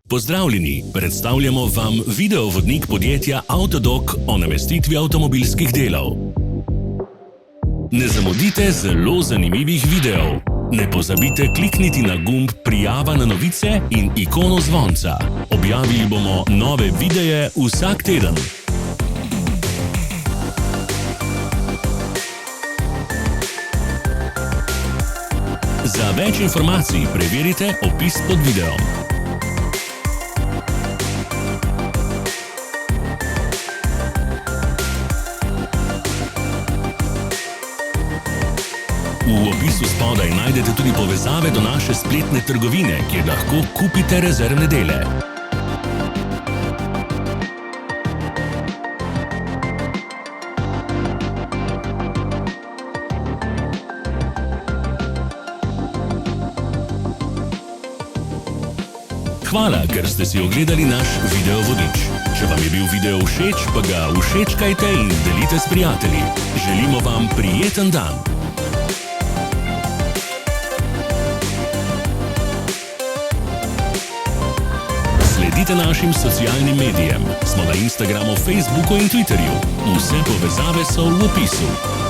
Pozdravljeni, predstavljamo vam videovodnik podjetja Avtodok o namestitvi avtomobilskih delov. Ne zamudite zelo zanimivih videov. Ne pozabite klikniti na gumb Prijava na novice in ikono zvonca. Objavili bomo nove videe vsak teden. Za več informacij preverite opis pod videom. V opisu spodaj najdete tudi povezave do naše spletne trgovine, kjer lahko kupite rezervne dele. Hvala, ker ste si ogledali naš videovodič. Če vam je bil video všeč, pa ga všečkajte in delite s prijatelji. Želimo vam prijeten dan! Sledite našim socialnim medijem. Smo na Instagramu, Facebooku in Twitterju. Vse povezave so v opisu.